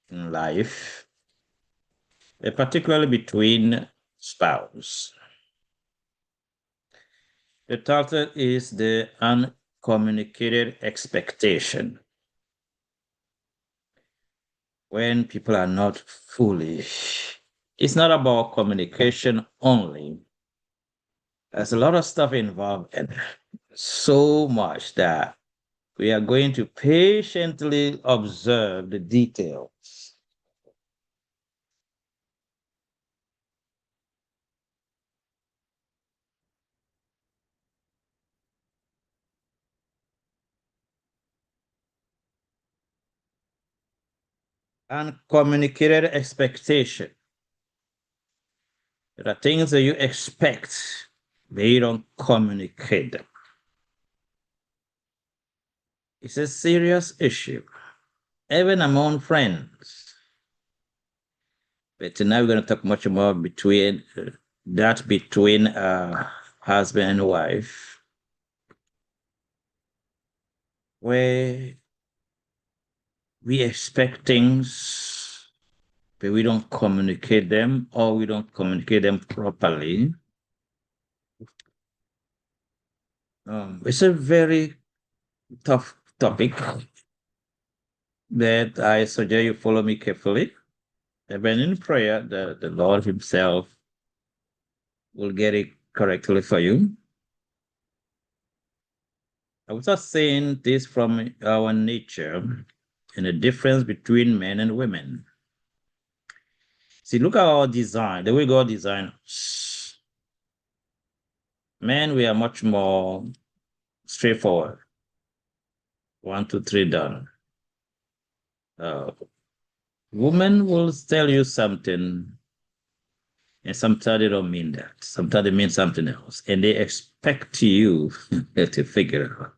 in life, particularly between spouse. The title is the uncommunicated expectation. When people are not foolish, it's not about communication only. There's a lot of stuff involved and so much that we are going to patiently observe the details. Uncommunicated expectation. There are things that you expect, but you don't communicate them. It's a serious issue, even among friends. But tonight we're going to talk much more between husband and wife, where we expect things, but we don't communicate them, or we don't communicate them properly. It's a very tough topic that I suggest you follow me carefully. Even in prayer, the Lord Himself will get it correctly for you. I was just saying this from our nature and the difference between men and women. See, look at our design, the way God designed us. Men, we are much more straightforward. 1, 2, 3, done. Uh, Women will tell you something, and sometimes they don't mean that. Sometimes they mean something else, and they expect you to figure it out.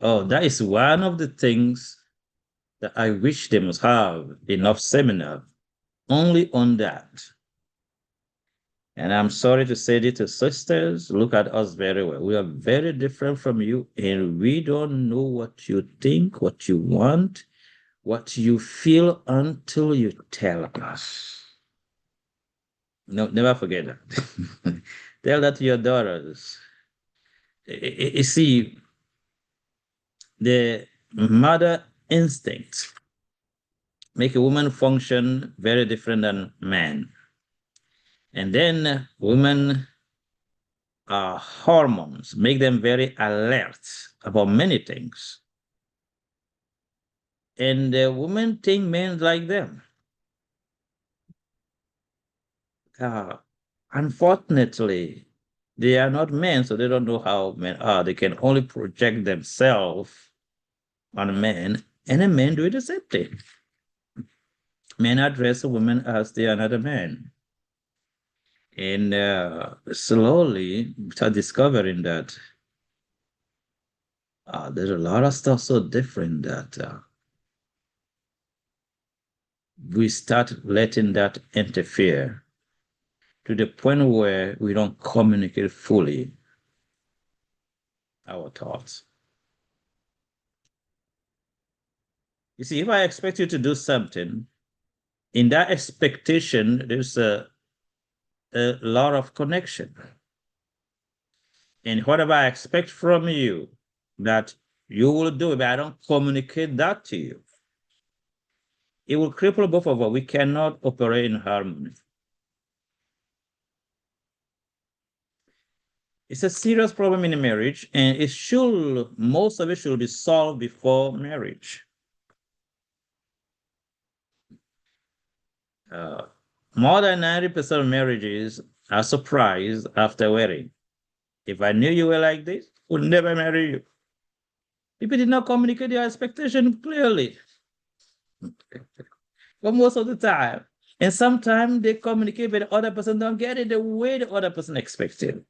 Oh, that is one of the things that I wish they must have enough seminar only on that. And I'm sorry to say this to sisters, look at us very well. We are very different from you, and we don't know what you think, what you want, what you feel until you tell us. No, never forget that. Tell that to your daughters. You see, the mother instincts make a woman function very different than man. And then women hormones make them very alert about many things. And women think men like them. Uh, Unfortunately, they are not men, so they don't know how men are. They can only project themselves on a man, and a man do the same thing. Men address a woman as they are another man. And slowly start discovering that there's a lot of stuff so different that we start letting that interfere to the point where we don't communicate fully our thoughts. You see, if I expect you to do something, in that expectation, there's a lot of connection. And whatever I expect from you, that you will do, but I don't communicate that to you, it will cripple both of us. We cannot operate in harmony. It's a serious problem in a marriage, and most of it should be solved before marriage. Uh, More than 90% of marriages are surprised after wedding. If I knew you were like this, I would never marry you. People did not communicate their expectation clearly, but most of the time. And sometimes they communicate, but the other person don't get it the way the other person expected.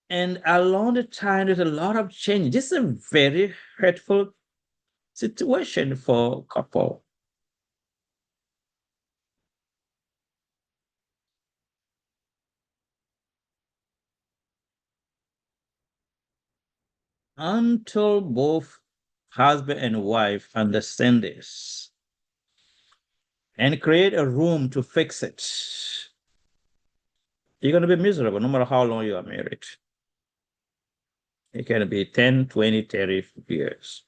And along the time, there's a lot of change. This is a very hurtful situation for couple. Until both husband and wife understand this and create a room to fix it, you're going to be miserable no matter how long you are married. It can be 10, 20, 30 years.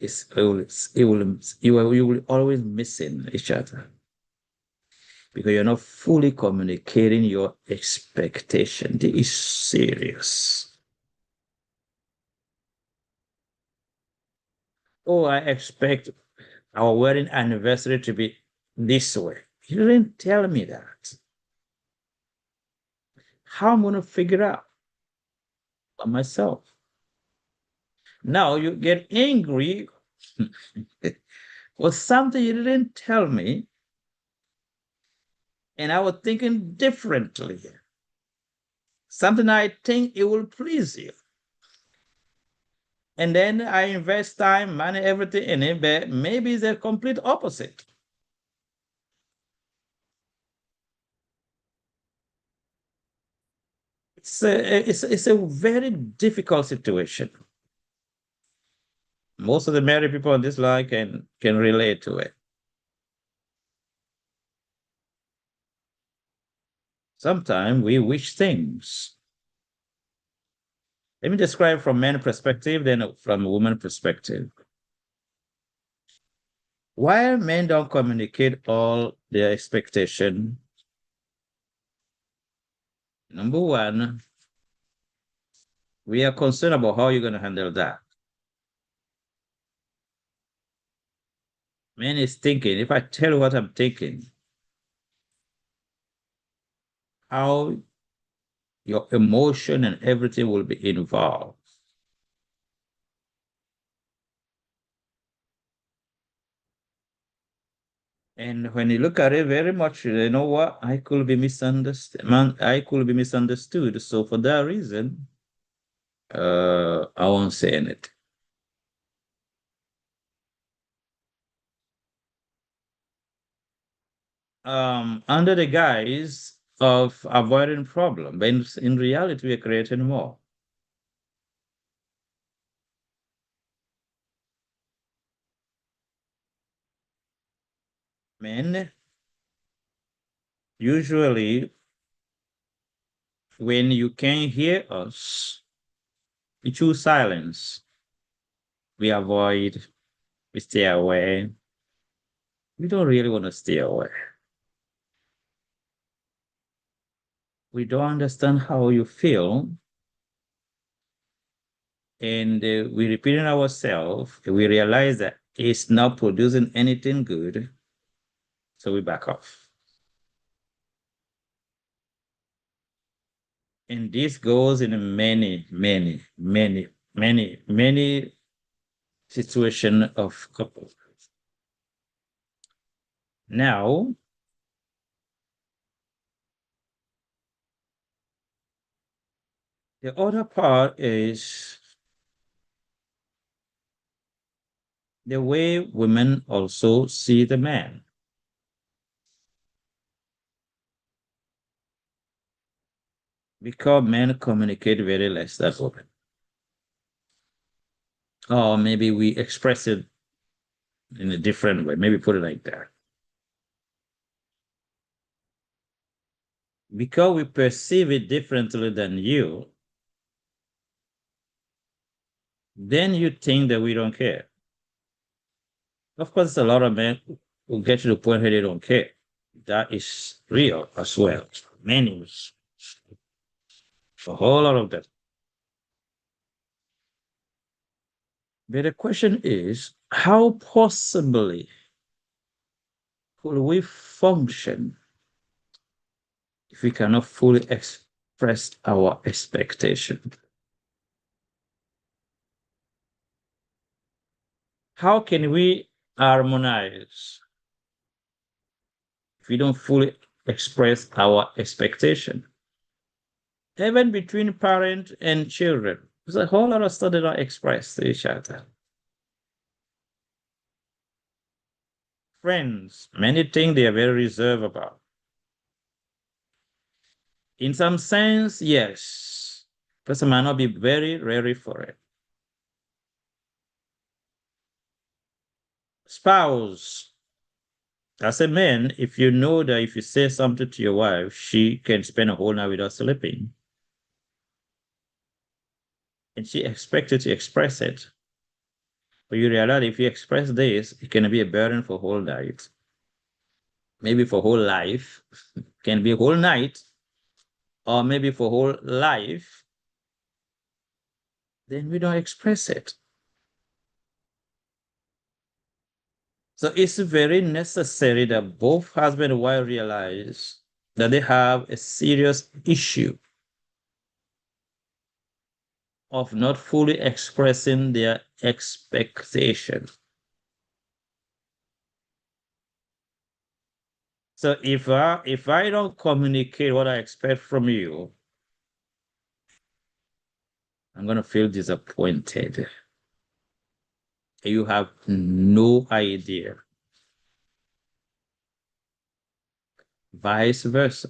You will always missing each other because you're not fully communicating your expectation. This is serious. Oh, I expect our wedding anniversary to be this way. You didn't tell me that. How am I going to figure out by myself? Now you get angry for something you didn't tell me, and I was thinking differently. Something I think it will please you. And then I invest time, money, everything in it, but maybe it's the complete opposite. It's a very difficult situation. Most of the married people on this line can relate to it. Sometimes we wish things. Let me describe from men's perspective, then from a woman perspective. Why men don't communicate all their expectation? Number one, we are concerned about how you're going to handle that. Man is thinking, if I tell you what I'm thinking, how your emotion and everything will be involved. And when you look at it very much, you know what? I could be misunderstood. Man, I could be misunderstood. So for that reason, I won't say anything. Under the guise of avoiding problem, but in reality, we're creating more. Men usually, when you can't hear us, we choose silence. We avoid, we stay away. We don't really want to stay away. We don't understand how you feel, and we repeating ourselves. We realize that it's not producing anything good, so we back off. And this goes in many, many, many, many, many situation of couples. Now, the other part is the way women also see the man. Because men communicate very less than women. Or maybe we express it in a different way. Maybe put it like that. Because we perceive it differently than you, then you think that we don't care. Of course, a lot of men will get to the point where they don't care. That is real as well. Many, a whole lot of that. But the question is, how possibly could we function if we cannot fully express our expectation? How can we harmonize if we don't fully express our expectation? Even between parent and children, there's a whole lot of stuff they don't express to each other. Friends, many things they are very reserved about. In some sense, yes. Person might not be very ready for it. Spouse. As a man, if you know that if you say something to your wife, she can spend a whole night without sleeping, and she expects you to express it. But you realize if you express this, it can be a burden for whole night, maybe for whole life, can be a whole night, or maybe for whole life, then we don't express it. So it's very necessary that both husband and wife realize that they have a serious issue of not fully expressing their expectation. So if I don't communicate what I expect from you, I'm gonna feel disappointed. You have no idea. Vice versa.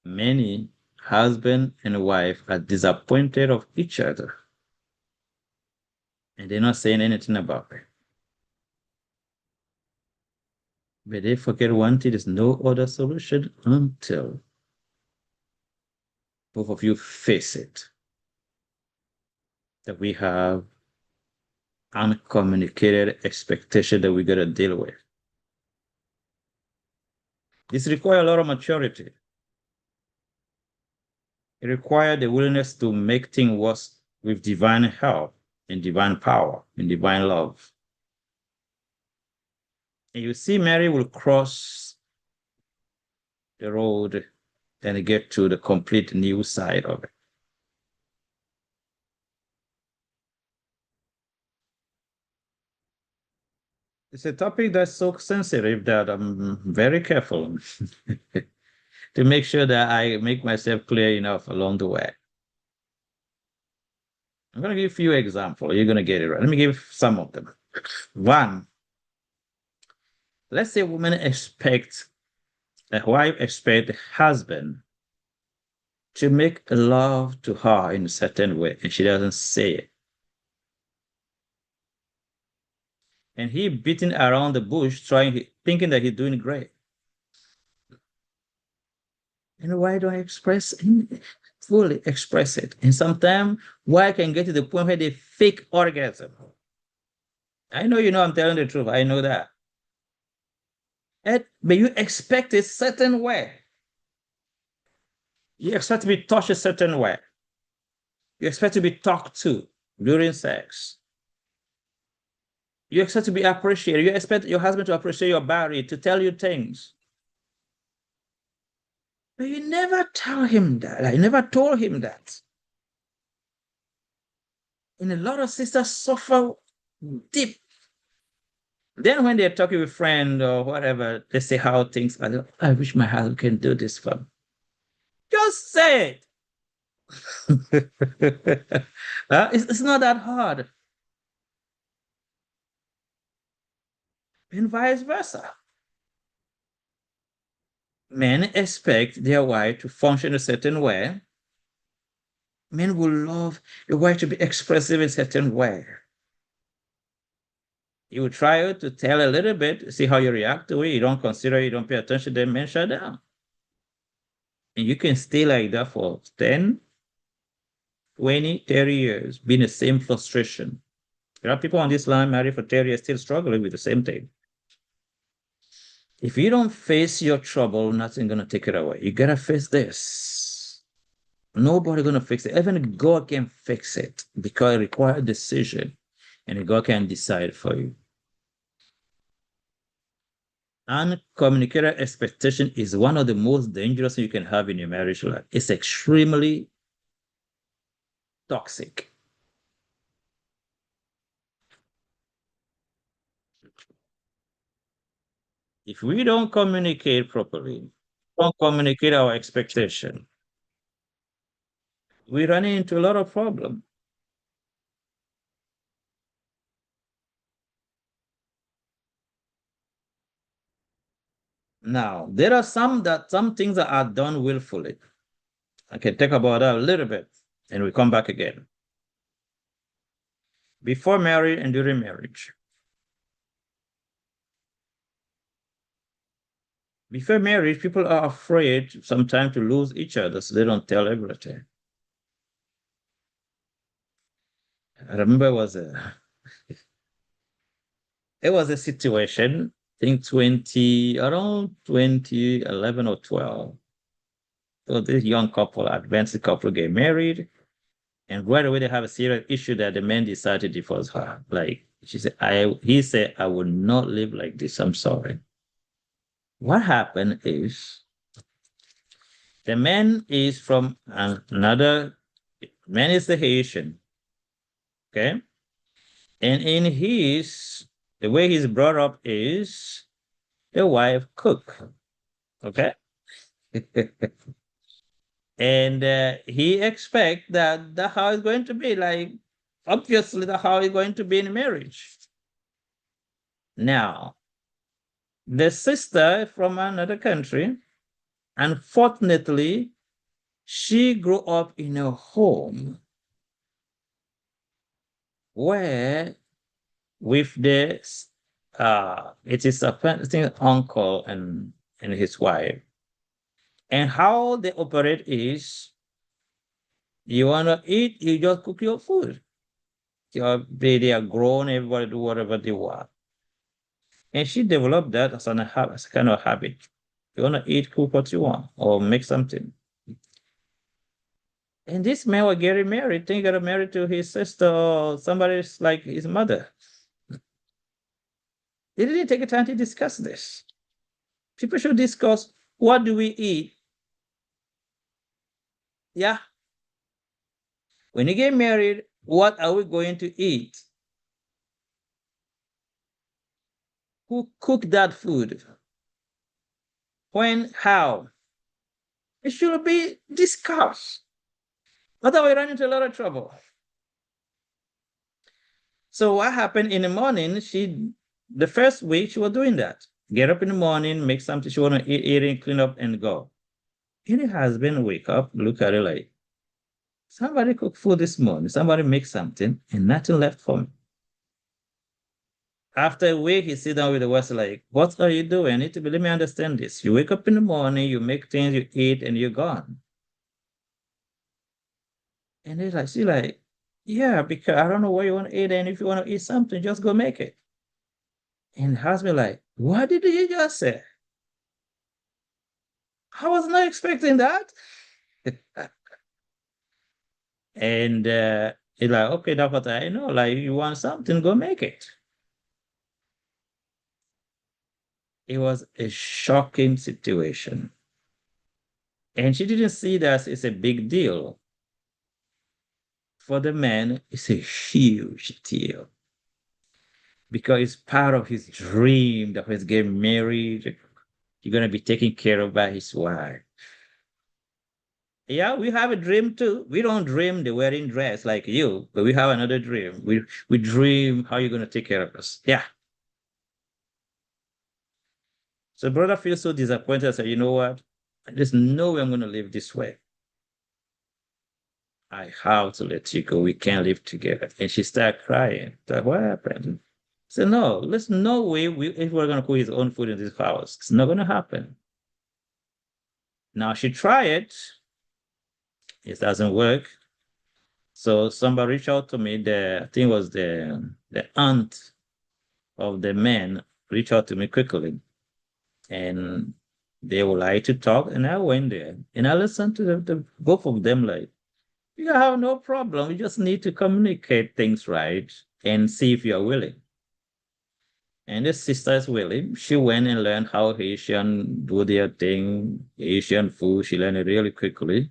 Many husband and wife are disappointed of each other and they're not saying anything about it. But they forget one thing, there's no other solution until both of you face it. That we have uncommunicated expectation that we gotta deal with. This requires a lot of maturity. It requires the willingness to make things work with divine help and divine power and divine love. And you see, Mary will cross the road and get to the complete new side of it. It's a topic that's so sensitive that I'm very careful to make sure that I make myself clear enough along the way. I'm going to give you an example. You're going to get it right. Let me give some of them. One, let's say a woman expects, a wife expects the husband to make love to her in a certain way, and she doesn't say it. And he beating around the bush, thinking that he's doing great. And why don't I fully express it? And sometimes why can get to the point where they fake orgasm. I know I'm telling the truth. I know that. But you expect a certain way. You expect to be touched a certain way. You expect to be talked to during sex. You expect to be appreciated. You expect your husband to appreciate your body, to tell you things. But you never tell him that. I never told him that. And a lot of sisters suffer deep. Then when they're talking with friend or whatever, they say how things are. I wish my husband can do this for me. Just say it. It's not that hard. And vice versa. Men expect their wife to function a certain way. Men will love a wife to be expressive in a certain way. You will try to tell a little bit, see how you react to it. You don't consider, you don't pay attention, then men shut down. And you can stay like that for 10, 20, 30 years, being the same frustration. There are people on this line married for 30 years still struggling with the same thing. If you don't face your trouble, nothing's going to take it away. You got to face this. Nobody going to fix it. Even God can fix it because it requires a decision and God can decide for you. Uncommunicated expectation is one of the most dangerous things you can have in your marriage life. It's extremely toxic. If we don't communicate properly, don't communicate our expectation, we run into a lot of problems. Now, there are some things that are done willfully. I can talk about that a little bit, and we come back again. Before marriage and during marriage, Before marriage, people are afraid sometimes to lose each other, so they don't tell everything. I remember it was a situation, I think around 2011 or 12. So this young couple, advanced couple, get married, and right away they have a serious issue that the man decided to divorce her. Like he said, I will not live like this. I'm sorry. What happened is the man is from another man is the Haitian, okay? And in the way he's brought up is the wife cook, okay? And he expect that that's how it's going to be. Like, obviously, that's how it's going to be in marriage. Now, the sister from another country, unfortunately, she grew up in a home where with this it is a I think uncle and his wife. And how they operate is you wanna eat, you just cook your food. They are grown, everybody do whatever they want. And she developed that as a kind of habit. You wanna eat, cook what you want, or make something. And this man was getting married, think he got married to his sister or somebody's like his mother. They didn't take the time to discuss this. People should discuss what do we eat. Yeah. When you get married, what are we going to eat? Who cooked that food? When? How? It should be discussed. Otherwise, we run into a lot of trouble. So what happened in the morning? The first week, she was doing that. Get up in the morning, make something she want to eat, clean up, and go. And the husband wake up, look at her like, somebody cook food this morning, somebody make something, and nothing left for me. After a week, he sit down with the wife like, what are you doing? I need to let me understand this. You wake up in the morning, you make things, you eat, and you're gone. And she's like, yeah, because I don't know where you want to eat, and if you want to eat something, just go make it. And the husband like, what did you just say? I was not expecting that. And he's like, okay, that's what I know. Like, you want something, go make it. It was a shocking situation. And she didn't see that it's a big deal. For the man, it's a huge deal because it's part of his dream that he's getting married. You're going to be taken care of by his wife. Yeah, we have a dream too. We don't dream the wedding dress like you, but we have another dream. We dream how you're going to take care of us. Yeah. So brother feels so disappointed. I said, you know what? There's no way I'm going to live this way. I have to let you go. We can't live together. And she started crying. Like, what happened? I said, no, there's no way if we're going to cook his own food in this house. It's not going to happen. Now she tried. It doesn't work. So somebody reached out to me. I think it was the aunt of the man reached out to me quickly. And they would like to talk. And I went there. And I listened to both of them like, you have no problem. We just need to communicate things right and see if you're willing. And the sister is willing. She went and learned how Haitian do their thing, Haitian food. She learned it really quickly.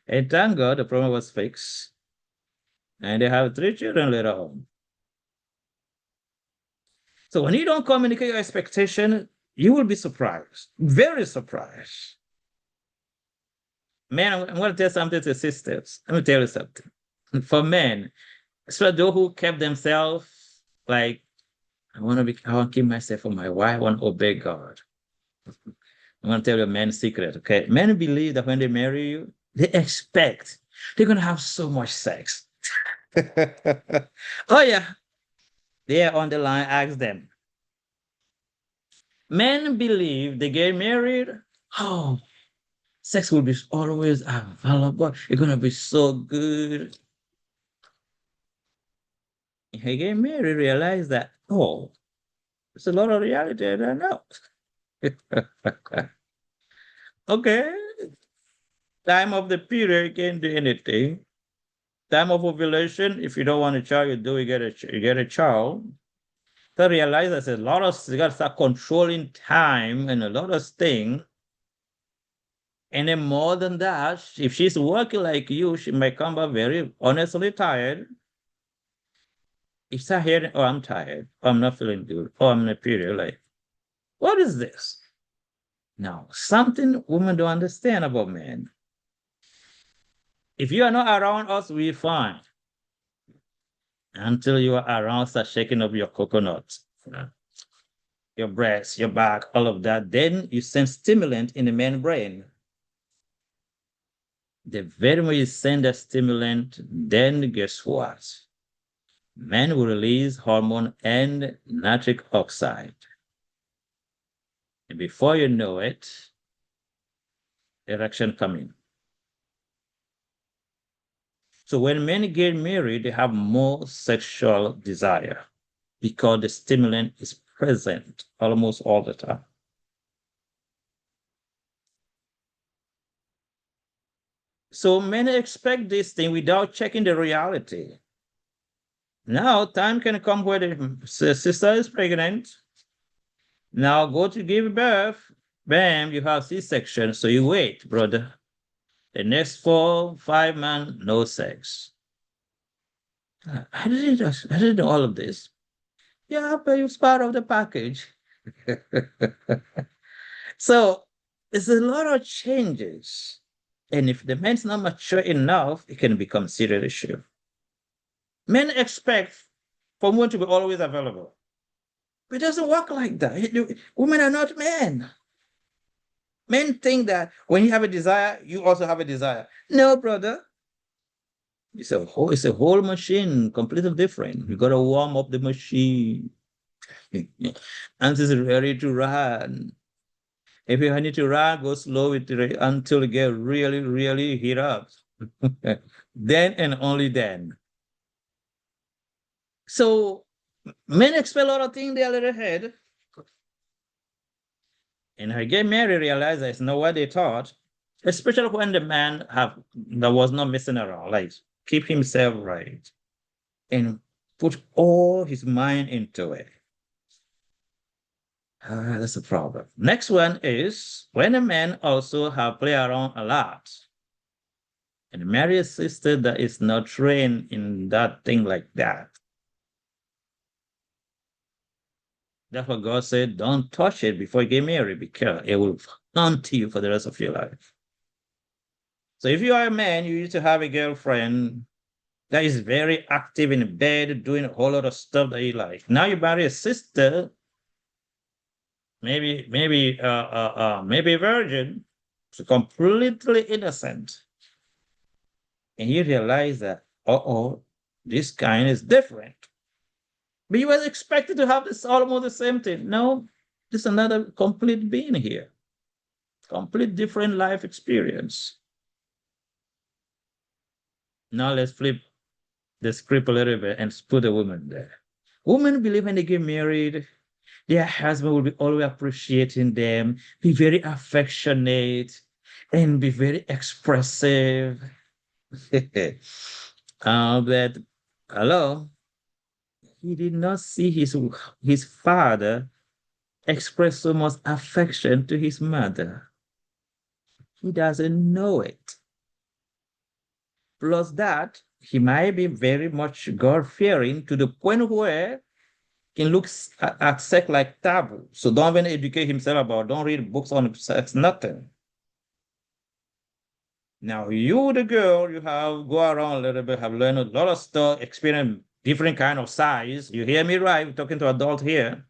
And thank God the problem was fixed. And they have 3 children later on. So when you don't communicate your expectation, you will be surprised, very surprised. Man, I'm going to tell something to sisters. Let me tell you something. For men, especially those who kept themselves like, I want to keep myself for my wife, I want to obey God. I'm going to tell you a man's secret, okay? Men believe that when they marry you, they expect they're going to have so much sex. Oh, yeah. They are on the line, ask them. Men believe they get married. Oh, sex will be always available. It's gonna be so good. He get married, realize that, oh, there's a lot of reality I don't know. Okay, time of the period, you can't do anything. Time of ovulation, if you don't want a child, you get a child. So realize there's a lot of you got to start controlling time and a lot of things. And then more than that, if she's working like you, she might come back very honestly tired. You start hearing, oh, I'm tired. Oh, I'm not feeling good. Oh, I'm in a period. Like, what is this? Now, something women don't understand about men. If you are not around us, we're fine. Until you are around, start shaking up your coconut, your breast, your back, all of that. Then you send stimulant in the man's brain. The very moment you send a stimulant, then guess what? Men will release hormone and nitric oxide. And before you know it, erection coming. So when men get married, they have more sexual desire because the stimulant is present almost all the time. So many expect this thing without checking the reality. Now, time can come where the sister is pregnant. Now, go to give birth. Bam, you have C-section. So you wait, brother. The next 4, 5 months, no sex. I didn't know all of this. Yeah, but it's part of the package. So there's a lot of changes. And if the man's not mature enough, it can become a serious issue. Men expect for women to be always available. But it doesn't work like that. Women are not men. Men think that when you have a desire, you also have a desire. No, brother. It's a whole machine, completely different. You gotta warm up the machine. And it's ready to run. If you need to run, go slow until it get really, really heat up. Then and only then. So men expect a lot of things they are a little ahead. And I get married, realize that's not what they thought, especially when the man that was not messing around, like keep himself right and put all his mind into it. That's a problem. Next one is when a man also have play around a lot and marry a sister that is not trained in that thing like that. Therefore, God said, don't touch it before you get married because it will haunt you for the rest of your life. So if you are a man, you used to have a girlfriend that is very active in bed, doing a whole lot of stuff that you like. Now you marry a sister, maybe a virgin, so completely innocent. And you realize that, this kind is different. But you was expected to have this almost the same thing. No, there's another complete being here, complete different life experience. Now let's flip the script a little bit and put a woman there. Women believe when they get married, their husband will be always appreciating them, be very affectionate, and be very expressive. But hello, he did not see his father express so much affection to his mother. He doesn't know it. Plus that, he might be very much God-fearing to the point where he looks at sex like taboo. So don't even educate himself about, don't read books on sex, nothing. Now you, the girl, you have go around a little bit, have learned a lot of stuff, experience different kind of size. You hear me right? We're talking to adult here.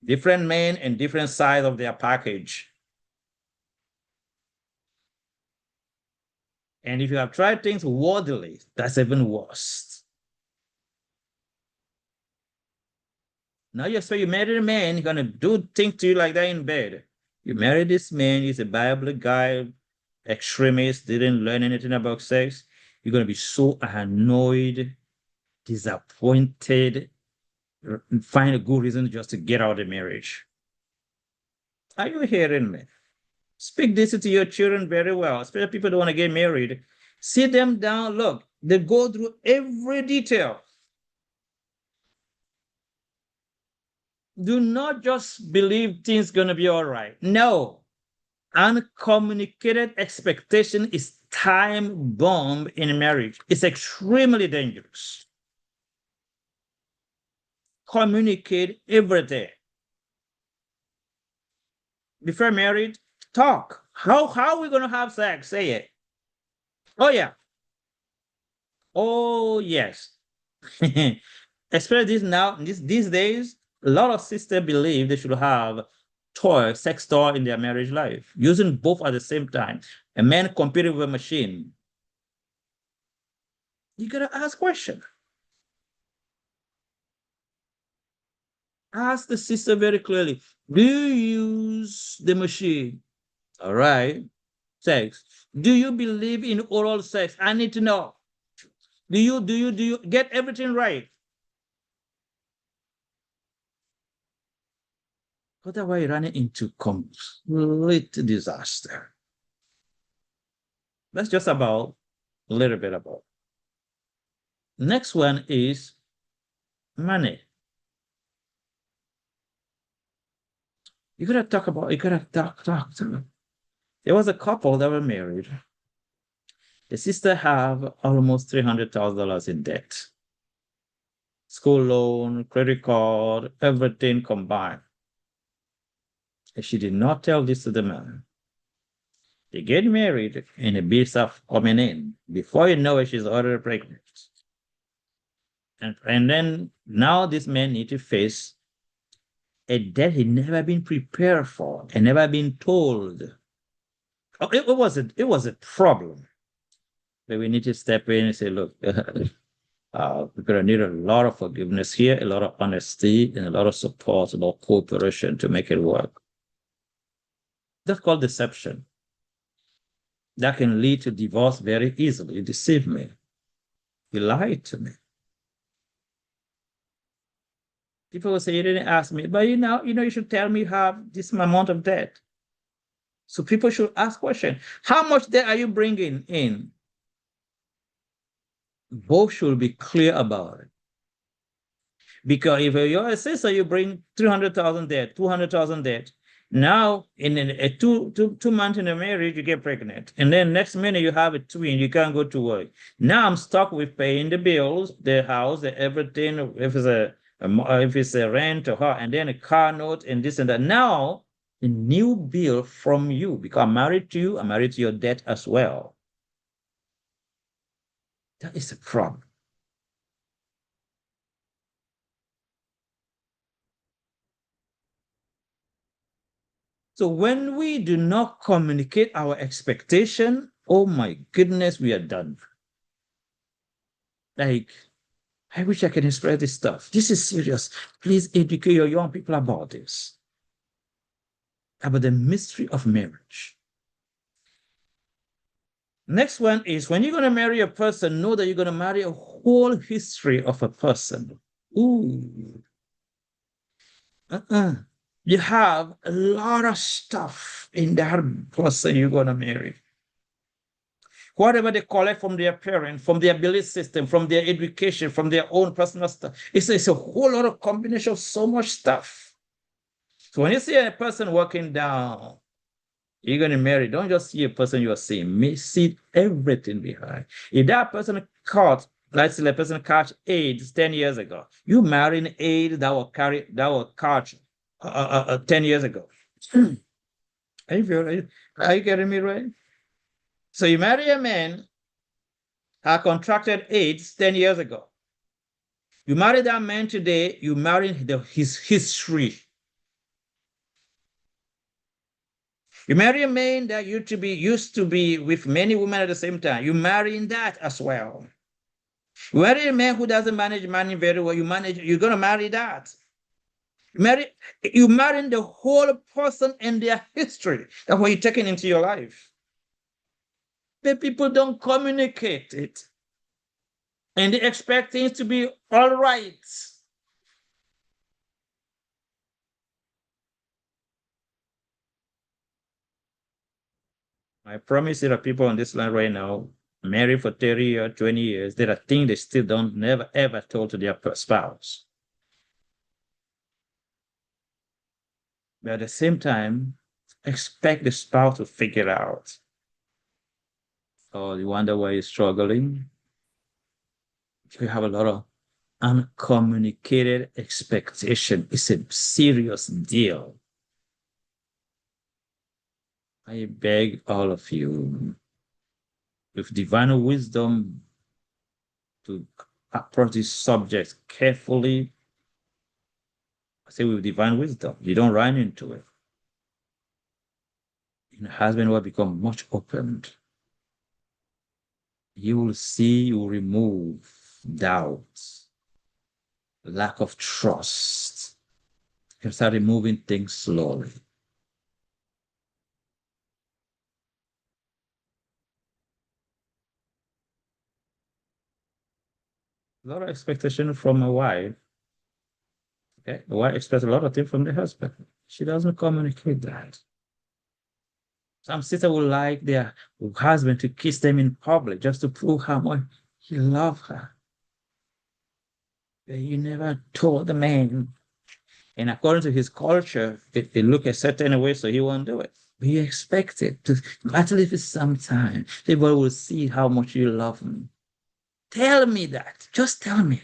Different men and different size of their package. And if you have tried things worldly, that's even worse. Now you expect you married a man, he's gonna do things to you like that in bed. You married this man, he's a Bible guy, extremist, didn't learn anything about sex. You're gonna be so annoyed, disappointed, find a good reason just to get out of the marriage. Are you hearing me? Speak this to your children very well, especially people who want to get married. Sit them down, look, they go through every detail. Do not just believe things going to be all right. No. Uncommunicated expectation is time bomb in marriage. It's extremely dangerous. Communicate every day. Before married, talk. How are we going to have sex? Say it. Oh, yeah. Oh, yes. Especially these days, a lot of sisters believe they should have sex toy in their marriage life, using both at the same time. A man competing with a machine. You gotta ask questions. Ask the sister very clearly. Do you use the machine? All right. Sex. Do you believe in oral sex? I need to know. Do you get everything right? Otherwise, you're running into complete disaster. That's just about a little bit about. Next one is money. You gotta talk about, you gotta talk to them. There was a couple that were married. The sister have almost $300,000 in debt. School loan, credit card, everything combined. And she did not tell this to the man. They get married and the bills are coming in. Before you know it, she's already pregnant. And then now this man need to face a debt he never been prepared for and never been told. Oh, it was a problem. But we need to step in and say, look, we're gonna need a lot of forgiveness here, a lot of honesty, and a lot of support, a lot of cooperation to make it work. That's called deception. That can lead to divorce very easily. You deceived me. You lied to me. People will say, you didn't ask me, but you should tell me you have this amount of debt. So people should ask questions. How much debt are you bringing in? Both should be clear about it. Because if you're a sister, you bring 300,000 debt, 200,000 debt. Now, in a two months in a marriage, you get pregnant. And then next minute, you have a twin, you can't go to work. Now I'm stuck with paying the bills, the house, everything, if it's a rent or her, and then a car note and this and that. Now, a new bill from you, because I'm married to you, I'm married to your debt as well. That is a problem. So when we do not communicate our expectation, oh my goodness, we are done. Like, I wish I can express this stuff. This is serious. Please educate your young people about this, about the mystery of marriage. Next one is when you're going to marry a person, know that you're going to marry a whole history of a person. Ooh. You have a lot of stuff in that person you're going to marry. Whatever they collect from their parents, from their belief system, from their education, from their own personal stuff. It's a whole lot of combination of so much stuff. So when you see a person walking down, you're going to marry, don't just see a person you're seeing, see everything behind. If that person caught, let's say a person catch AIDS 10 years ago, you marry an AIDS that will catch 10 years ago. Are you getting me right? So you marry a man who contracted AIDS 10 years ago. You marry that man today, you marry his history. You marry a man that used to be with many women at the same time. You marrying that as well. You marry a man who doesn't manage money very well. You're going to marry that. Marry, you marrying the whole person and their history. That's what you're taking into your life. But people don't communicate it. And they expect things to be all right. I promise there are people on this land right now, married for 30 or 20 years. There are things they still don't never ever told to their spouse. But at the same time, expect the spouse to figure out. Oh, you wonder why you're struggling? You have a lot of uncommunicated expectation. It's a serious deal. I beg all of you, with divine wisdom, to approach this subject carefully. I say with divine wisdom. You don't run into it. Your husband will become much opened. You will see, you will remove doubts, lack of trust. You start removing things slowly. A lot of expectation from a wife. Okay, the wife expects a lot of things from the husband. She doesn't communicate that. Some sister would like their husband to kiss them in public just to prove how much he loves her. But you never told the man. And according to his culture, it look a certain way, so he won't do it. But you expect it to, at least for some time. People will see how much you love me. Tell me that. Just tell me.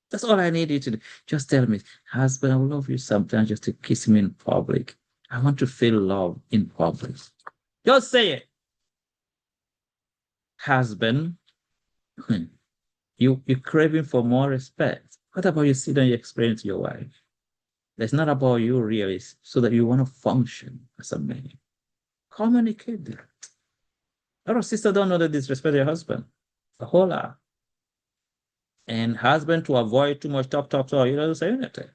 That's all I need you to do. Just tell me, husband, I will love you sometimes just to kiss me in public. I want to feel love in public. Just say it. Husband, you're craving for more respect. What about you sit down and you explain to your wife? It's not about you really, so that you want to function as a man. Communicate that. A lot of sisters don't know that disrespect their husband. A whole lot. And husband, to avoid too much talk, he doesn't say anything.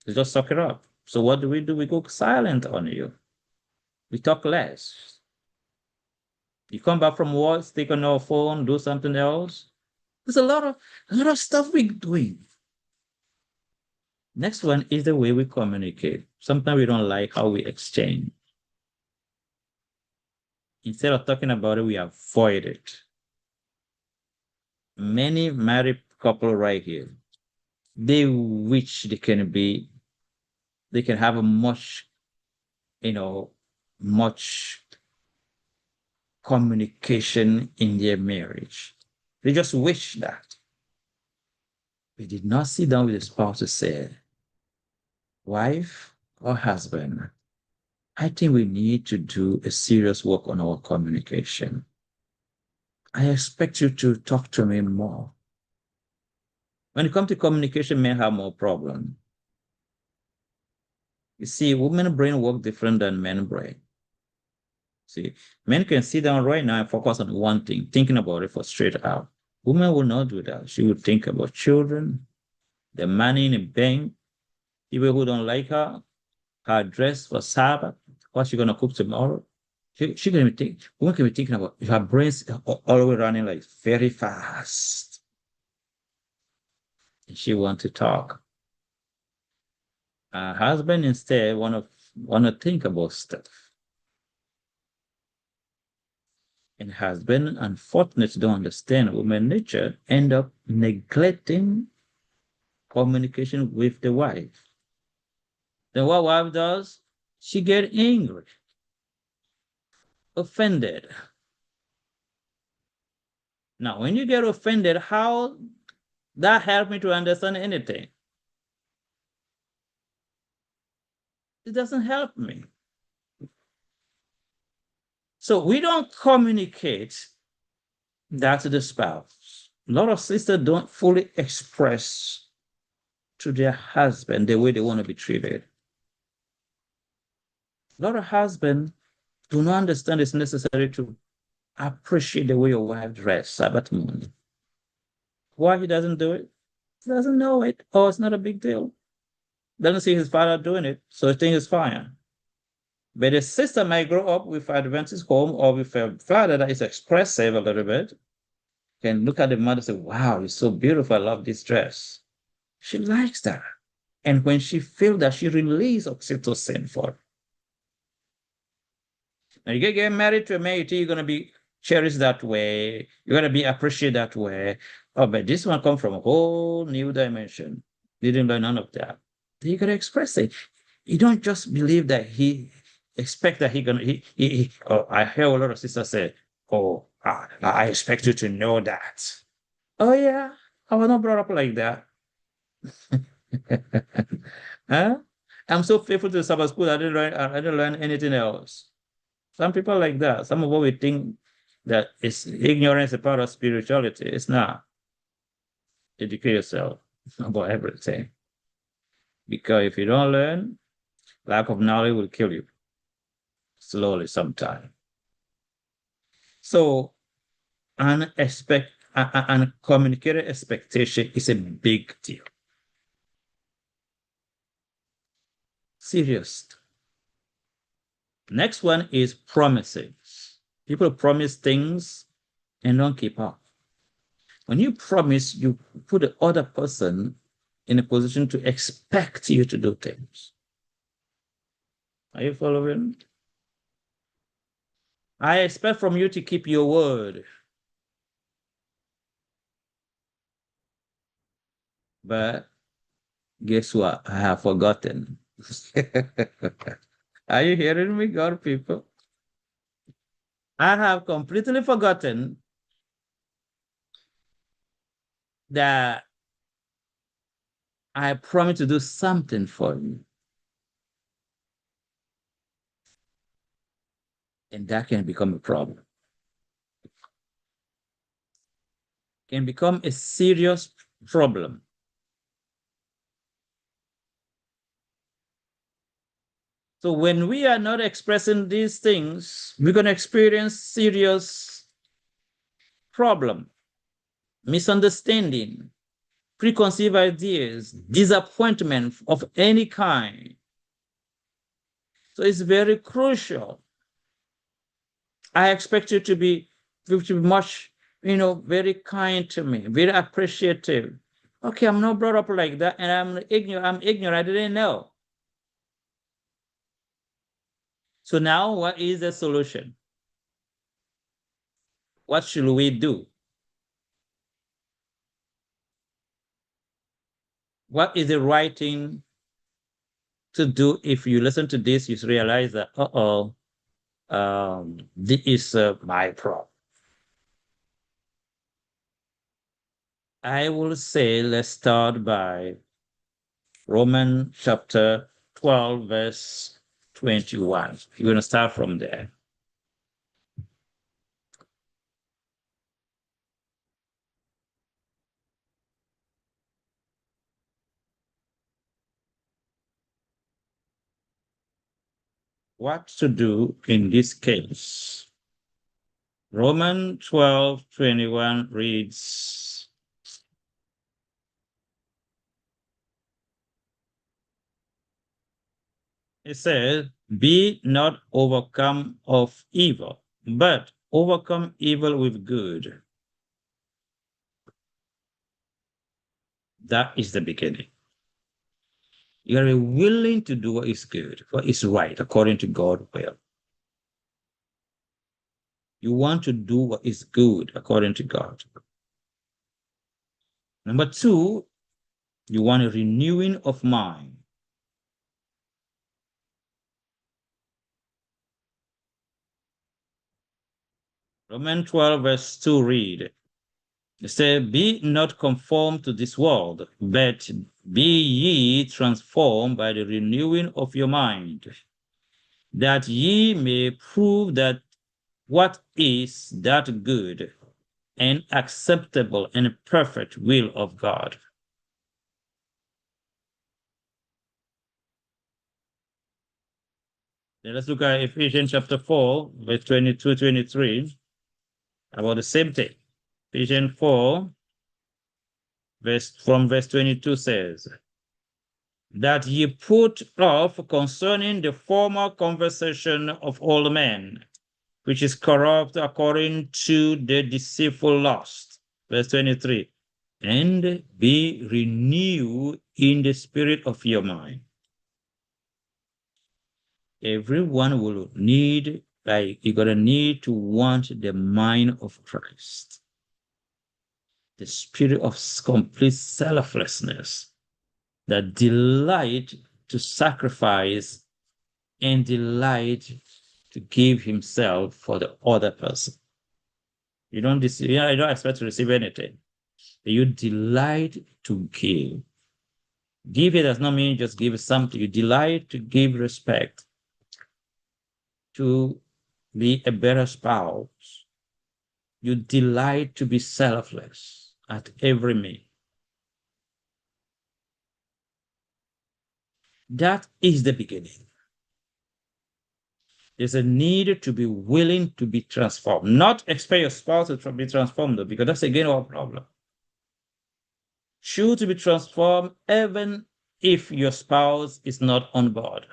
He just suck it up. So what do? We go silent on you. We talk less. You come back from work, stick on your phone, do something else. There's a lot of stuff we're doing. Next one is the way we communicate. Sometimes we don't like how we exchange. Instead of talking about it, we avoid it. Many married couple right here, they wish they can have a much, much communication in their marriage. They just wish that. They did not sit down with the spouse to say, wife or husband, I think we need to do a serious work on our communication. I expect you to talk to me more. When it comes to communication, men have more problem. You see, women brain work different than men brain. See, men can sit down right now and focus on one thing, thinking about it for straight out. Women will not do that. She will think about children, the money in the bank, people who don't like her dress for Sabbath, what she's gonna cook tomorrow. She can be think, women can be thinking about her brains always running like very fast. And she want to talk. Her husband instead wanna think about stuff. And husband, unfortunately, don't understand woman nature, end up neglecting communication with the wife. Then what wife does? She get angry, offended. Now, when you get offended, how that help me to understand anything? It doesn't help me. So we don't communicate that to the spouse. A lot of sisters don't fully express to their husband the way they want to be treated. A lot of husbands do not understand it's necessary to appreciate the way your wife dress Sabbath morning. Why he doesn't do it? He doesn't know it. Oh, it's not a big deal. doesn't see his father doing it, so he thinks it's fine. But the sister might grow up with an Adventist home or with a father that is expressive a little bit, can look at the mother and say, wow, it's so beautiful. I love this dress. She likes that. And when she feels that, she releases oxytocin for it. Now you get married to a mate, you're going to be cherished that way. You're going to be appreciated that way. Oh, but this one comes from a whole new dimension. Didn't learn none of that. Then you got to express it. You don't just believe that he expect that oh, I hear a lot of sisters say, oh, I expect you to know that. Oh, yeah. I was not brought up like that. Huh? I'm so faithful to the Sabbath school, I didn't learn anything else. Some people like that. Some of what we think that is ignorance a part of spirituality. It's not. Educate yourself about everything. Because if you don't learn, lack of knowledge will kill you slowly sometime. So uncommunicated expectation is a big deal. Serious. Next one is promises. People promise things and don't keep up. When you promise, you put the other person in a position to expect you to do things. Are you following? I expect from you to keep your word. But guess what? I have forgotten. Are you hearing me, God people? I have completely forgotten that I promised to do something for you. And that can become a problem. Can become a serious problem. So when we are not expressing these things, we're going to experience serious problem, misunderstanding, preconceived ideas, disappointment of any kind. So it's very crucial. I expect you to be much, very kind to me, very appreciative. Okay, I'm not brought up like that, and I'm ignorant. I didn't know. So now, what is the solution? What should we do? What is the right thing to do? If you listen to this, you realize that, this is my problem. I will say, let's start by Romans chapter 12, verse 21. You're going to start from there. What to do in this case? Romans 12:21 reads, it says, be not overcome of evil, but overcome evil with good. That is the beginning. You are willing to do what is good, what is right, according to God's will. You want to do what is good, according to God. Number two, you want a renewing of mind. Romans 12, verse 2 read, it says, be not conformed to this world, but be ye transformed by the renewing of your mind, that ye may prove that what is that good and acceptable and perfect will of God. Then let's look at Ephesians chapter 4, verse 22, 23, about the same thing. Ephesians 4, from verse 22 says, that ye put off concerning the former conversation of old men, which is corrupt according to the deceitful lust. Verse 23. And be renewed in the spirit of your mind. Everyone will need, like, you're going to need to want the mind of Christ, the spirit of complete selflessness, that delight to sacrifice and delight to give himself for the other person. You don't expect to receive anything. You delight to give. Give it does not mean just give something. You delight to give respect, to be a better spouse. You delight to be selfless at every means. That is the beginning. There's a need to be willing to be transformed, not expect your spouse to be transformed, though, because that's again our problem. Choose to be transformed even if your spouse is not on board.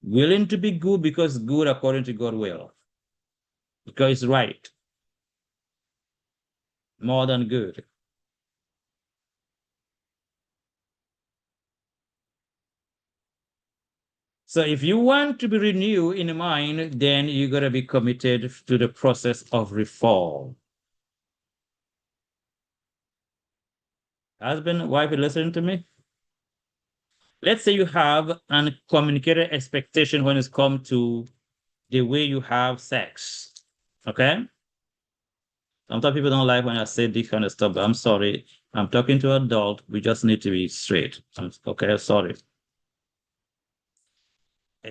Willing to be good because good according to God's will, because it's right, more than good. So if you want to be renewed in the mind, then you got to be committed to the process of reform. Husband, wife, you listening to me? Let's say you have uncommunicated expectation when it's come to the way you have sex. Okay? Sometimes people don't like when I say this kind of stuff, but I'm sorry. I'm talking to an adult. We just need to be straight. Okay, sorry.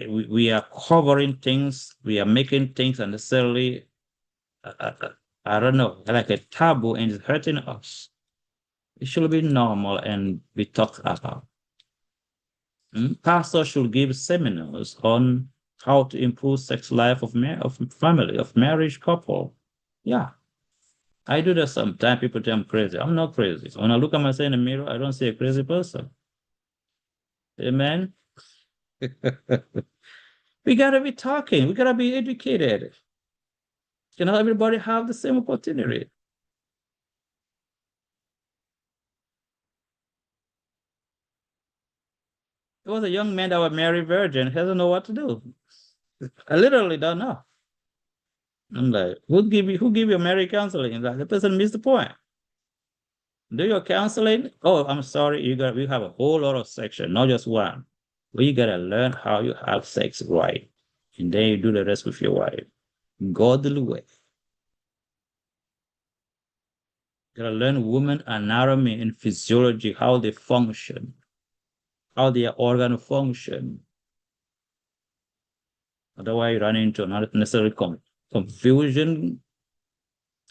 We are covering things. We are making things unnecessarily, uh, uh, uh, I don't know, like a taboo, and it's hurting us. It should be normal and be talked about. Pastors should give seminars on how to improve sex life of family, of marriage couple. Yeah, I do that sometimes. People think I'm crazy. I'm not crazy. When I look at myself in the mirror, I don't see a crazy person. Amen. We gotta be talking. We gotta be educated. You know, everybody have the same opportunity. There was a young man that was married virgin, he doesn't know what to do. I literally don't know. I'm like, who give you marriage counseling? Like, the person missed the point. Do your counseling? Oh, I'm sorry, we have a whole lot of section, not just one. We gotta learn how you have sex right. And then you do the rest with your wife. Godly way. You gotta learn women anatomy and physiology, how they function, how their organ function. Otherwise, you run into unnecessary confusion.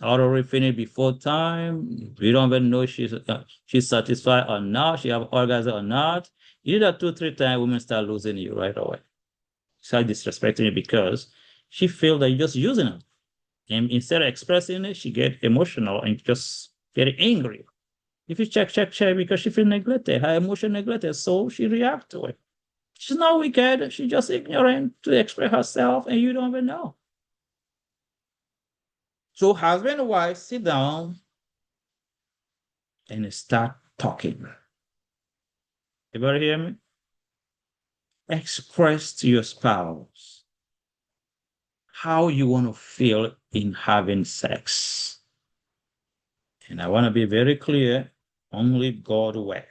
Already finished before time. We don't even know she's satisfied or not. She have orgasm or not. You do that 2, 3 times, women start losing you right away. Start disrespecting you because she feels that you're just using her. And instead of expressing it, she get emotional and just get angry. If you check, because she feel neglected, her emotion neglected, so she react to it. She's not wicked. She's just ignorant to express herself, and you don't even know. So husband and wife sit down and start talking. Everybody hear me? Express to your spouse how you want to feel in having sex. And I want to be very clear, only God aware.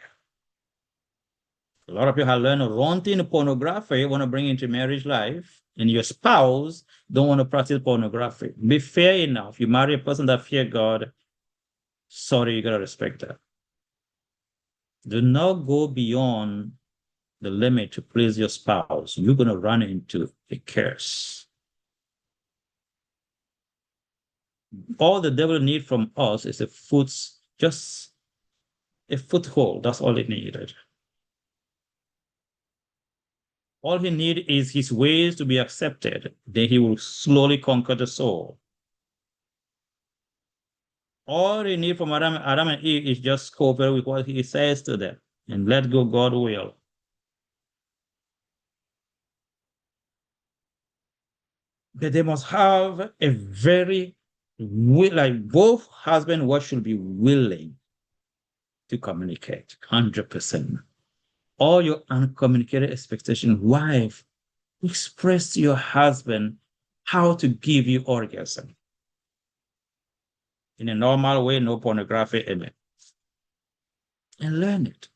A lot of people have learned wrong thing, pornography, want to bring into marriage life, and your spouse don't want to practice pornography. Be fair enough. You marry a person that fear God, sorry, you got to respect that. Do not go beyond the limit to please your spouse. You're going to run into a curse. All the devil needs from us is just a foothold. That's all he needed. All he needs is his ways to be accepted. Then he will slowly conquer the soul. All he needs from Adam and Eve is just cooperate with what he says to them and let go God's will. But they must have a very like both husband and wife should be willing to communicate 100%. All your uncommunicated expectation, wife, express to your husband how to give you orgasm in a normal way, no pornography in it, and learn it.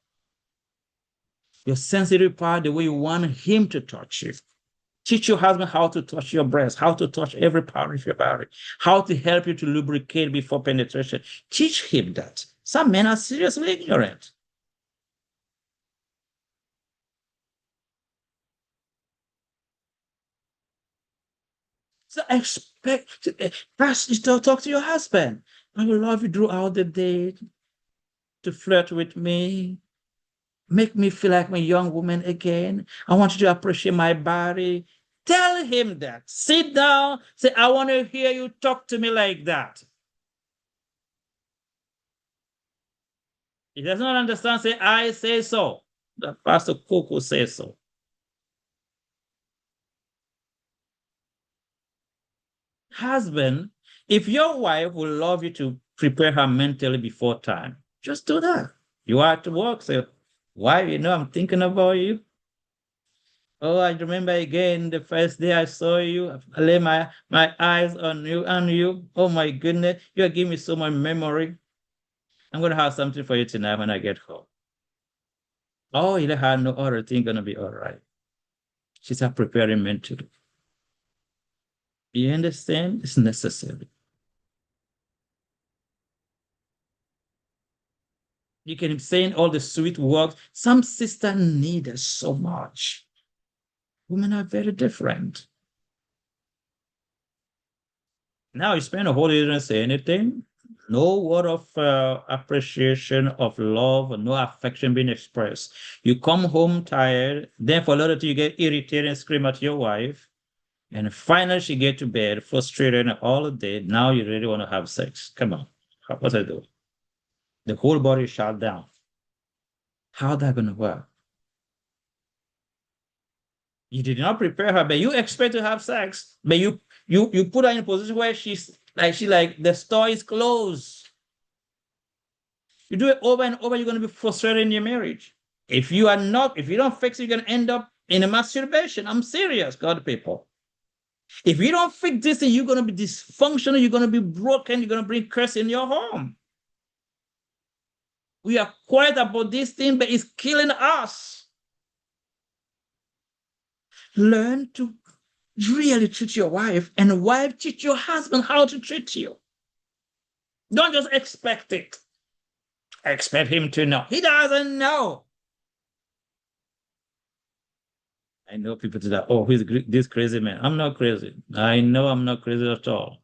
Your sensitive part, the way you want him to touch you. Teach your husband how to touch your breast, how to touch every part of your body, how to help you to lubricate before penetration. Teach him that. Some men are seriously ignorant. So expect to talk to your husband. I will love you throughout the day to flirt with me, make me feel like my young woman again. I want you to appreciate my body. Tell him that. Sit down. Say, I want to hear you talk to me like that. He does not understand. Say, I say so. The Pastor Kokou says so. Husband, if your wife will love you to prepare her mentally before time, just do that. You are at work, say, wife, I'm thinking about you. Oh, I remember again the first day I saw you. I lay my eyes on you. Oh my goodness, you're giving me so much memory. I'm gonna have something for you tonight when I get home. Oh, you let her know everything gonna be all right. She's preparing mentally. You understand? It's necessary. You can saying all the sweet words. Some sisters need us so much. Women are very different. Now you spend a whole day and say anything. No word of appreciation, of love, no affection being expressed. You come home tired, then for a little you get irritated and scream at your wife, and finally she get to bed frustrated all day. Now you really want to have sex. Come on, what's I do? The whole body shut down. How that gonna work? You did not prepare her, but you expect to have sex, but you put her in a position where she like the store is closed. You do it over and over, you're going to be frustrated in your marriage. If you don't fix it, you're going to end up in a masturbation. I'm serious, God people. If you don't fix this, then you're going to be dysfunctional, you're going to be broken, you're going to bring curse in your home. We are quiet about this thing, but it's killing us. Learn to really treat your wife, and wife teach your husband how to treat you. Don't just expect it. Expect him to know. He doesn't know. I know people do that. Oh, who's this crazy man? I'm not crazy. I know I'm not crazy at all.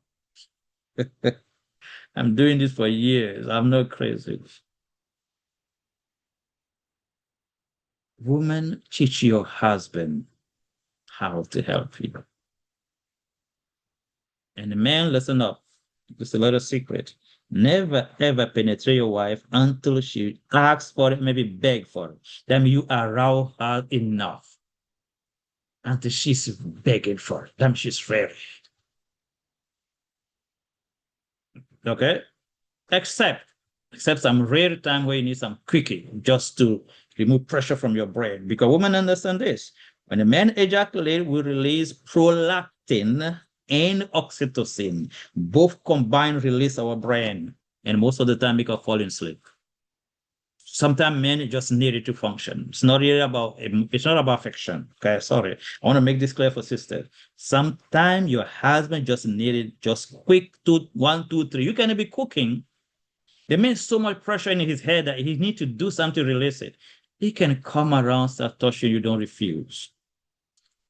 I'm doing this for years. I'm not crazy. Woman, teach your husband how to help you. And the man, listen up. It's a little secret. Never ever penetrate your wife until she asks for it, maybe beg for it. Then you arouse her enough until she's begging for it. Then she's ready. Okay? Except some rare time where you need some quickie just to remove pressure from your brain. Because women understand this. When a man ejaculates, we release prolactin and oxytocin. Both combined release our brain. And most of the time, we can fall in sleep. Sometimes men just need it to function. It's not about affection. Okay, sorry. I want to make this clear for sisters. Sometimes your husband just needed just quick 1, 2, 3. You can be cooking. There means so much pressure in his head that he needs to do something to release it. He can come around, start touching you, don't refuse.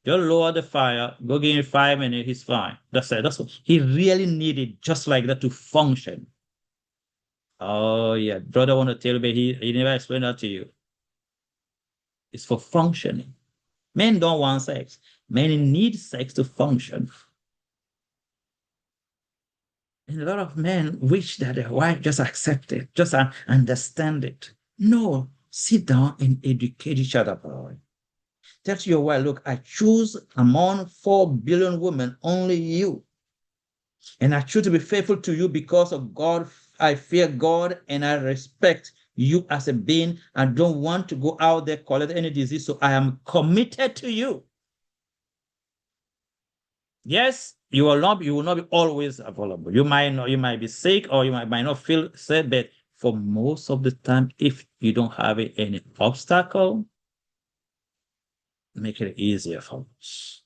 Just lower the fire, go give him 5 minutes, he's fine. That's it. That's what he really needed, just like that, to function. Oh yeah, brother want to tell you, but he never explained that to you. It's for functioning. Men don't want sex. Men need sex to function. And a lot of men wish that their wife just accept it, just understand it. No, sit down and educate each other, boy. Tell your wife, look, I choose among 4 billion women, only you. And I choose to be faithful to you because of God. I fear God and I respect you as a being. I don't want to go out there collect any disease. So I am committed to you. Yes, you will not be always available. You might be sick or you might not feel safe, but for most of the time, if you don't have any obstacle, make it easier for us.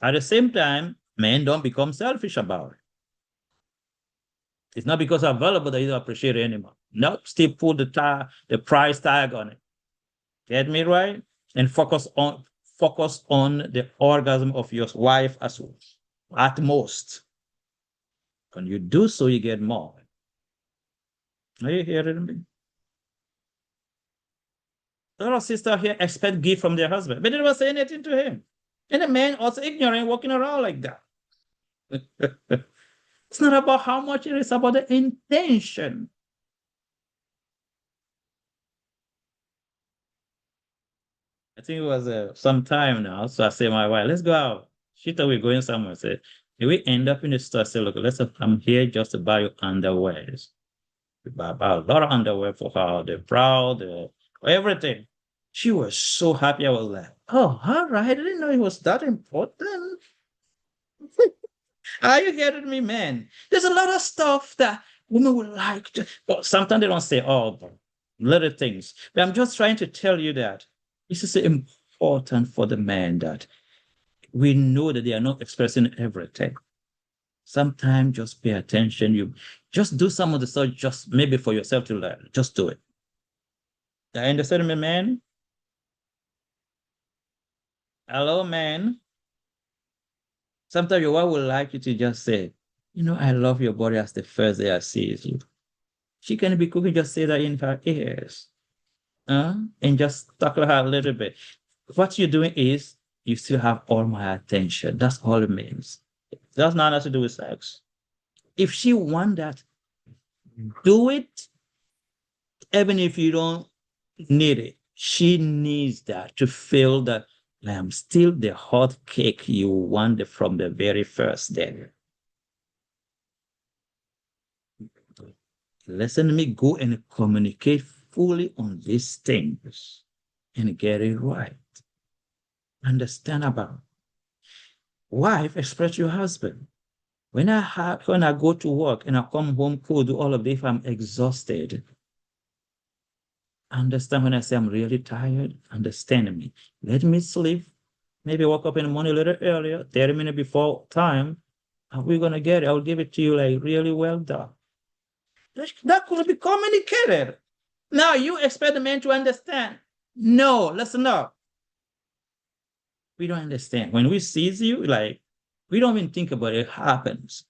At the same time, men don't become selfish about it. It's not because I'm available that you don't appreciate it anymore. No, still put the price tag on it. Get me right? And focus on the orgasm of your wife as well, at most. When you do so, you get more. Are you hearing me? A lot of sisters here expect gift from their husband, but they never say anything to him. And the man also ignorant, walking around like that. It's not about how much it is about the intention. I think it was some time now. So I say, my wife, let's go out. She thought we were going somewhere. I said, if we end up in the store, I said, look, I'm here just to buy you underwears. We buy a lot of underwear for her, the bra, everything. She was so happy. I was like, oh, all right. I didn't know it was that important. Are you hearing me, man? There's a lot of stuff that women would like to, but sometimes they don't say all the little things. But I'm just trying to tell you that this is important for the man that we know that they are not expressing everything. Sometimes just pay attention. You just do some of the stuff just maybe for yourself to learn. Just do it. I understand me, man. Hello, man. Sometimes your wife would like you to just say, I love your body as the first day I see you. She can be cooking, just say that in her ears. And just talk to her a little bit. What you're doing is you still have all my attention. That's all it means. That's not nothing to do with sex. If she want that, do it, even if you don't need it. She needs that to feel that I am still the hot cake you wanted from the very first day. Listen to me, go and communicate fully on these things and get it right. Understand about wife, express your husband. When I go to work and I come home cool, do all of this, I'm exhausted. Understand when I say I'm really tired, understand me. Let me sleep. Maybe wake up in the morning a little earlier, 30 minutes before time, and we're gonna get it. I'll give it to you like really well done. That could be communicated. Now you expect the man to understand. No, listen up. We don't understand. When we sees you, like we don't even think about it. It happens.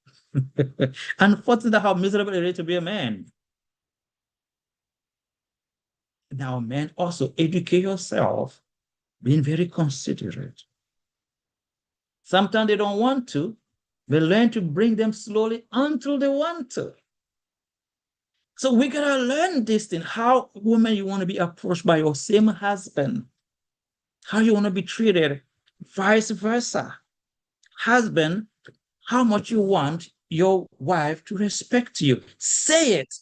Unfortunately, how miserable it is to be a man. Now, men also educate yourself, being very considerate. Sometimes they don't want to, but learn to bring them slowly until they want to. So we gotta learn this thing. How women you want to be approached by your same husband, how you want to be treated, vice versa. Husband, how much you want your wife to respect you. Say it.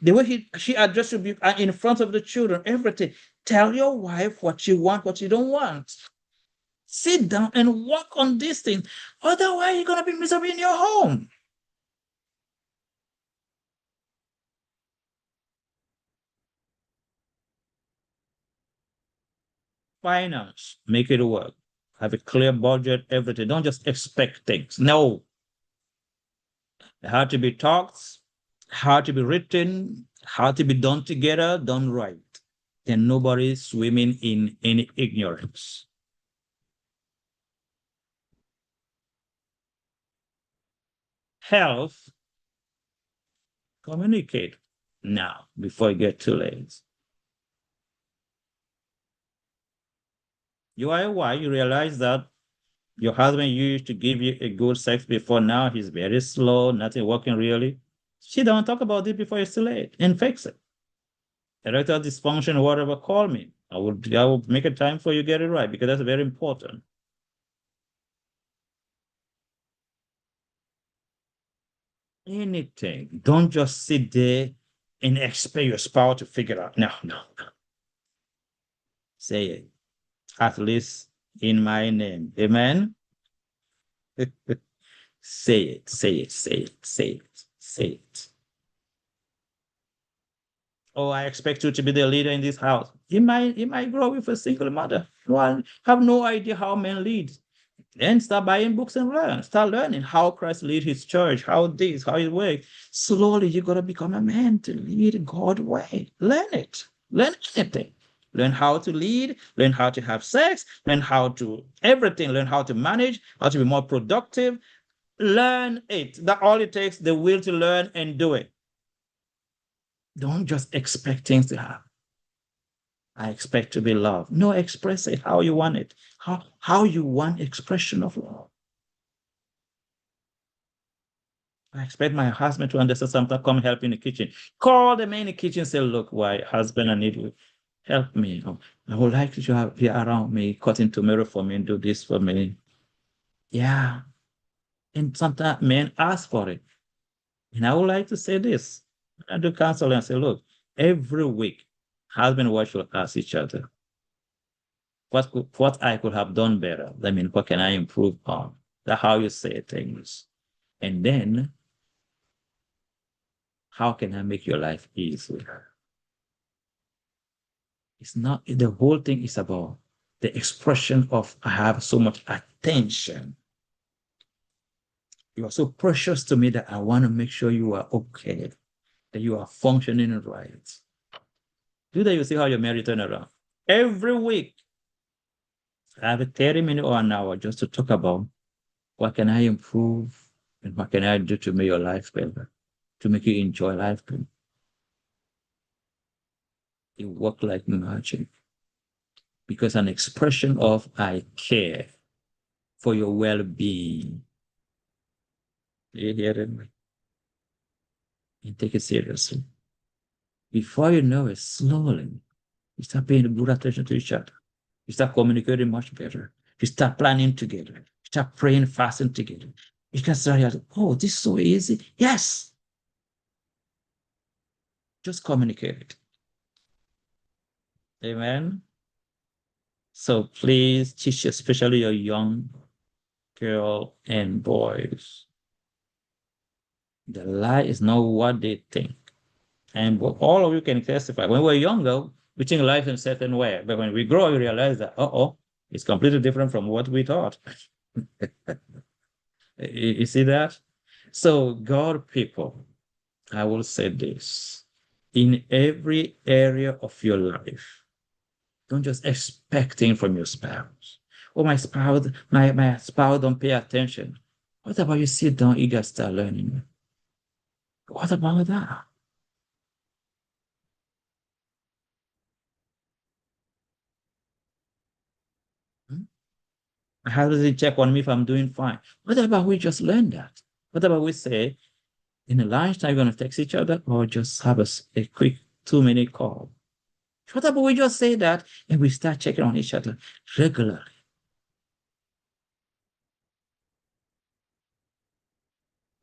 The way she addressed you in front of the children, everything. Tell your wife what you want, what you don't want. Sit down and work on these things. Otherwise, you're going to be miserable in your home. Finance, make it work. Have a clear budget, everything. Don't just expect things. No. It had to be talked, had to be written, had to be done together, done right. And nobody swimming in any ignorance. Health, communicate now before it get too late. You are a wife, you realize that your husband used to give you a good sex before, now he's very slow, nothing working really. She don't talk about it before it's too late and fix it. erectile dysfunction, whatever, call me. I will make a time for you to get it right because that's very important. Anything. Don't just sit there and expect your spouse to figure it out. No, no, no. Say it. At least in my name. Amen. Say it, say it, say it, say it, say it. Oh, I expect you to be the leader in this house. You might grow with a single mother. One have no idea how men lead. Then start buying books and learn. Start learning how Christ lead his church, how this, how it works. Slowly, you're gonna become a man to lead God's way. Learn it. Learn anything. Learn how to lead, learn how to have sex, learn how to everything, learn how to manage, how to be more productive. Learn it. That all it takes, the will to learn and do it. Don't just expect things to happen. I expect to be loved. No, express it how you want it. How you want expression of love. I expect my husband to understand something, come help in the kitchen. Call them in the kitchen, say, look, why, husband, I need you. Help me. Oh, I would like you to be around me, cutting tomato for me and do this for me. Yeah. And sometimes men ask for it. And I would like to say this. I do counsel and say, look, every week, husband and wife should ask each other, what I could have done better? I mean, what can I improve on? That's how you say things. And then, how can I make your life easier? It's not, the whole thing is about the expression of, I have so much attention. You are so precious to me that I want to make sure you are okay, that you are functioning right. Do that, you see how your marriage turn around. Every week, I have a 30-minute or an hour just to talk about what can I improve and what can I do to make your life better, to make you enjoy life better. It works like magic because an expression of I care for your well-being. You hear it? And take it seriously. Before you know it, slowly, you start paying good attention to each other. You start communicating much better. You start planning together. You start praying, fasting together. You can start, oh, this is so easy. Yes. Just communicate it. Amen. So please teach, especially your young girl and boys. The lie is not what they think. And all of you can testify. When we're younger, we think life in a certain way. But when we grow, we realize that, it's completely different from what we thought. You see that? So, God, people, I will say this. In every area of your life, don't just expecting from your spouse. Oh, my spouse don't pay attention. What about you sit down, you guys start learning? What about that? Hmm? How does it check on me if I'm doing fine? What about we just learn that? What about we say, in the lunchtime, you're going to text each other or just have a quick 2-minute call? What about we just say that and we start checking on each other regularly?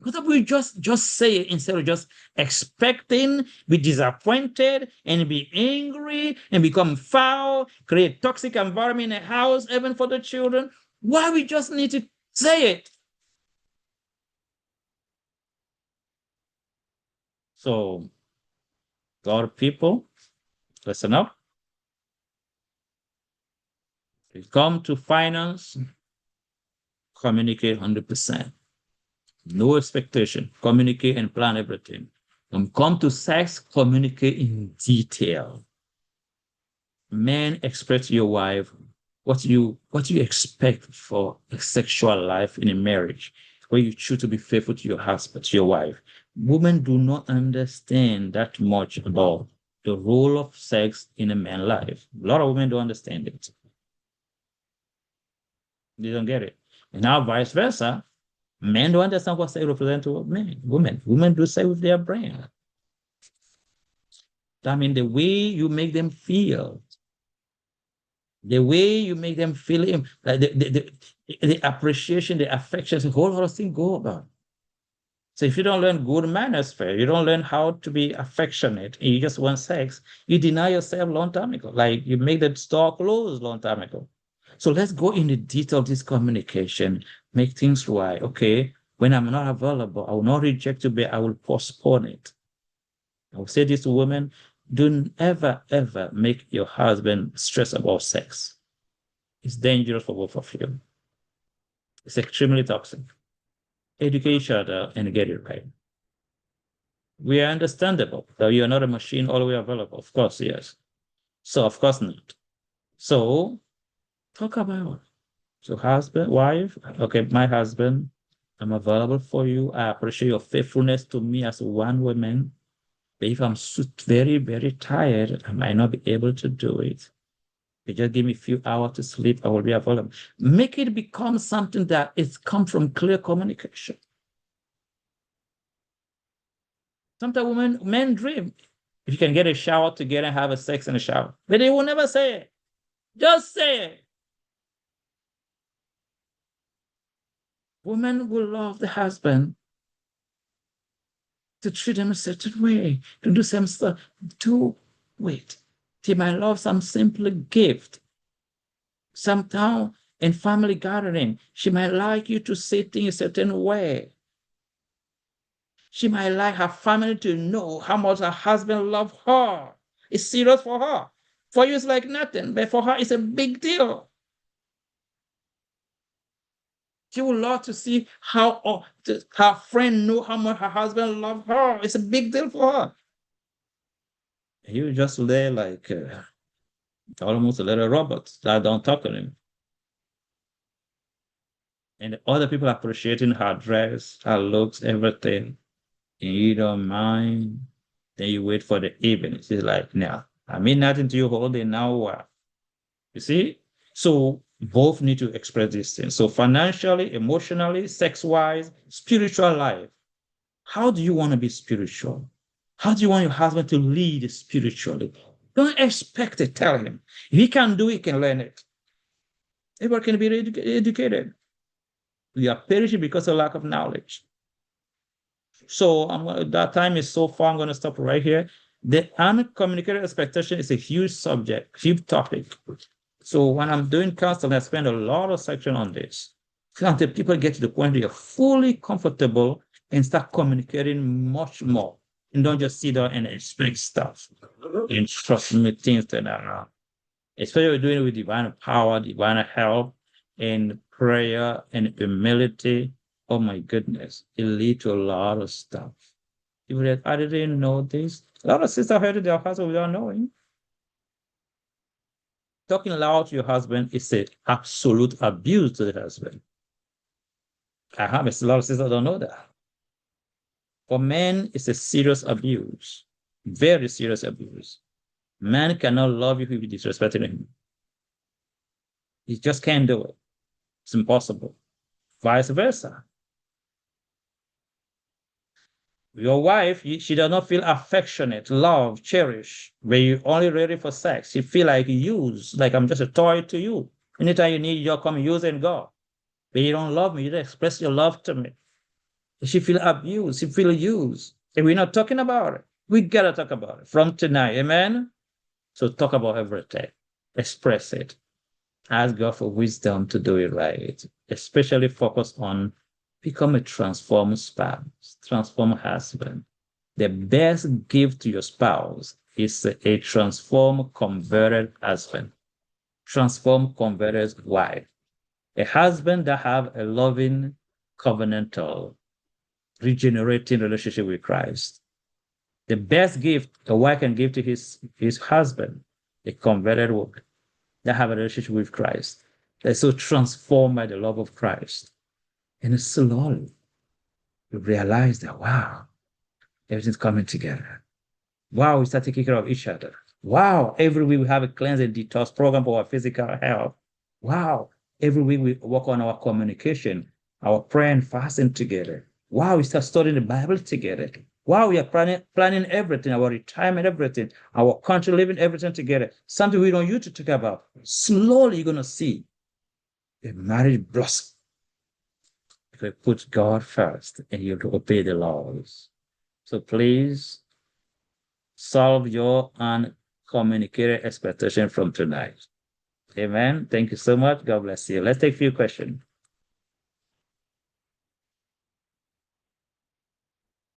What if we just say it instead of just expecting, be disappointed, and be angry and become foul, create toxic environment in the house, even for the children? Why we just need to say it? So, God people, listen up. We come to finance, communicate 100%. No expectation. Communicate and plan everything. When come to sex, communicate in detail. Men, express to your wife what you expect for a sexual life in a marriage, where you choose to be faithful to your husband, to your wife. Women do not understand that much about the role of sex in a man's life. A lot of women don't understand it. They don't get it. And now vice versa. Men don't understand what sex represents to men. Women do say with their brain. I mean, the way you make them feel, the way you make them feel, like the appreciation, the affection, the whole lot of things go about. So if you don't learn good manners first, you don't learn how to be affectionate, and you just want sex, you deny yourself long time ago. Like you make the store closed long time ago. So let's go into detail of this communication, make things right. Okay, when I'm not available, I will not reject you, but I will postpone it. I will say this to women, don't ever, ever make your husband stress about sex. It's dangerous for both of you. It's extremely toxic. Educate each other and get it right. We are understandable, though you are not a machine always available. Of course, yes. So, of course not. So, talk about it. So, husband, wife, okay, my husband, I'm available for you. I appreciate your faithfulness to me as one woman. But if I'm very, very tired, I might not be able to do it. You just give me a few hours to sleep, I will be available. Make it become something that it's come from clear communication. Sometimes men dream if you can get a shower together and have a sex in the shower, but they will never say it. Just say it. Women will love the husband to treat him a certain way, to do some stuff. Do wait. They might love some simple gift. Sometime in family gathering, she might like you to say things a certain way. She might like her family to know how much her husband loves her. It's serious for her. For you, it's like nothing, but for her, it's a big deal. She would love to see how her friend know how much her husband loves her. It's a big deal for her. You just lay like almost a little robot that don't talk to him. And other people appreciating her dress, her looks, everything. And you don't mind. Then you wait for the evening. She's like, no, I mean nothing to you all day now. What? You see? So both need to express these things. So financially, emotionally, sex-wise, spiritual life. How do you want to be spiritual? How do you want your husband to lead spiritually? Don't expect it. Tell him. If he can do it, he can learn it. Everyone can be educated. We are perishing because of lack of knowledge. So that time is so far. I'm going to stop right here. The uncommunicated expectation is a huge subject, huge topic. So when I'm doing counseling, I spend a lot of section on this until people get to the point where you're fully comfortable and start communicating much more. And don't just sit there and expect stuff and trust me, things that are especially doing it with divine power, divine help, and prayer and humility. Oh my goodness, it leads to a lot of stuff. People that I didn't know this. A lot of sisters heard their husband without knowing. Talking loud to your husband is an absolute abuse to the husband. I have a lot of sisters don't know that. For men, it's a serious abuse, very serious abuse. Man cannot love you if you disrespecting him. He just can't do it. It's impossible. Vice versa. Your wife, she does not feel affectionate, love, cherish, where you're only ready for sex. She feel like used, like I'm just a toy to you. Anytime you need, you'll come use and go. But you don't love me, you don't express your love to me. She feel abused, she feel used. And we're not talking about it. We gotta talk about it from tonight, amen? So talk about everything. Express it. Ask God for wisdom to do it right. Especially focus on become a transformed spouse, transformed husband. The best gift to your spouse is a transformed, converted husband, transformed, converted wife. A husband that have a loving, covenantal, regenerating relationship with Christ. The best gift a wife can give to his husband, a converted woman that have a relationship with Christ. They're so transformed by the love of Christ. And slowly you realize that, wow, everything's coming together. Wow, we start taking care of each other. Wow, every week we have a cleanse and detox program for our physical health. Wow, every week we work on our communication, our prayer and fasting together. Wow, we start studying the Bible together. While we are planning everything, our retirement, everything, our country, living everything together, something we don't used to talk about, slowly you're going to see a marriage blossom. If you put God first and you obey the laws. So please solve your uncommunicated expectation from tonight. Amen. Thank you so much. God bless you. Let's take a few questions.